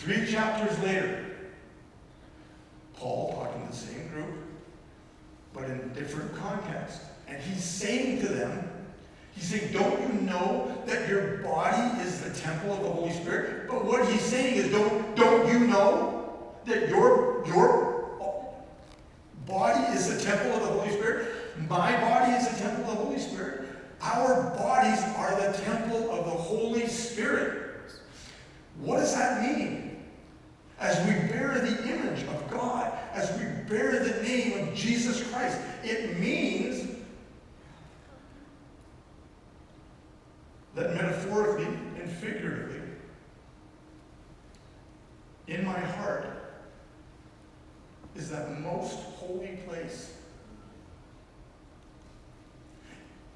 3 chapters later, Paul talking to the same group, but in a different context. And he's saying to them, he's saying, don't you know that your body is the temple of the Holy Spirit? But what he's saying is, don't you know that your body is the temple of the Holy Spirit? My body is the temple of the Holy Spirit. Our bodies are the temple of the Holy Spirit. What does that mean? As we bear the image of God, as we bear the name of Jesus Christ, it means that metaphorically and figuratively, in my heart is that most holy place.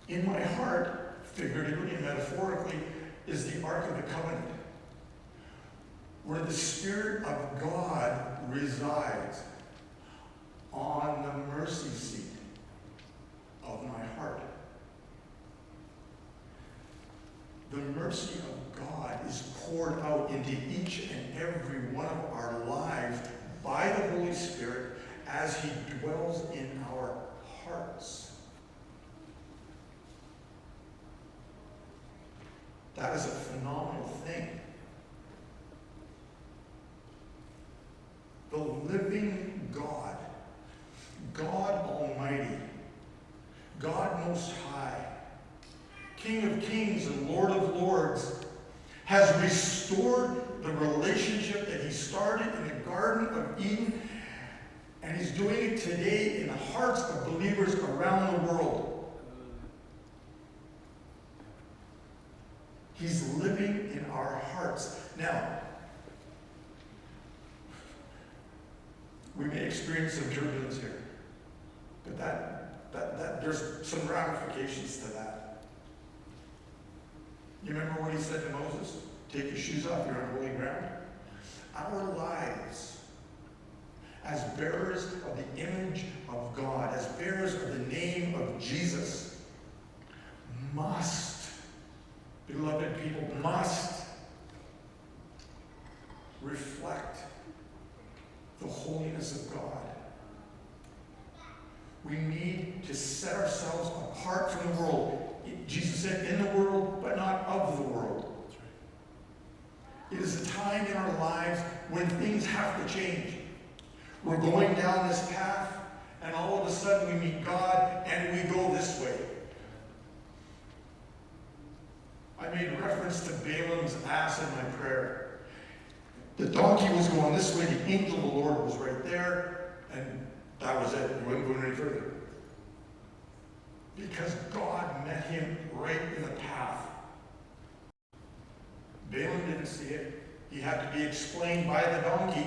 In my heart, figuratively and metaphorically, is the Ark of the Covenant, where the Spirit of God resides on the mercy seat of my heart. The mercy of God is poured out into each and every one of our lives by the Holy Spirit as He dwells in our hearts. That is a phenomenal thing. The living God, God Almighty, God Most High, King of Kings and Lord of Lords, has restored the relationship that He started in the Garden of Eden, and He's doing it today in the hearts of believers around the world. He's living in our hearts. Now, we may experience some turbulence here, but that there's some ramifications to that. You remember what He said to Moses? Take your shoes off, you're on holy ground. Our lives, as bearers of the image of God, as bearers of the name of Jesus, must, beloved people, must reflect the holiness of God. We need to set ourselves apart from the world. Jesus said, in the world, but not of the world. It is a time in our lives when things have to change. We're going down this path, and all of a sudden we meet God, and we go this way. I made reference to Balaam's ass in my prayer. The donkey was going this way, the angel of the Lord was right there, and that was it. He wasn't going any further. Because God met him right in the path. Balaam didn't see it. He had to be explained by the donkey.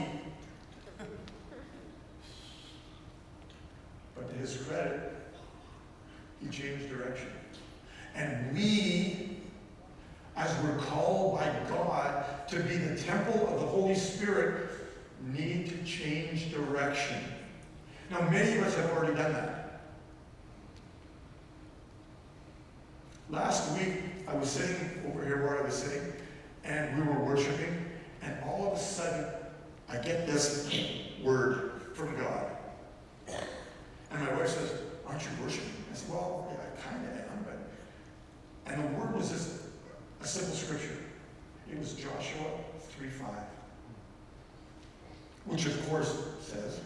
But to his credit, he changed direction. And we, as we're called by God to be the temple of the Holy Spirit, need to change direction. Now, many of us have already done that. Last week, I was sitting over here where I was sitting, and we were worshiping, and all of a sudden, I get this word from God. And my wife says, aren't you worshiping? I said, well, yeah, I kind of am, but... And the word was just a simple scripture. It was Joshua 3:5, which of course says,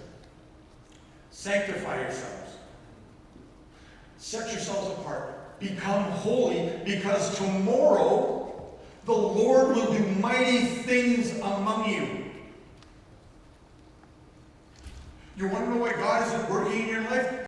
sanctify yourselves. Set yourselves apart. Become holy, because tomorrow the Lord will do mighty things among you. You want to know why God isn't working in your life?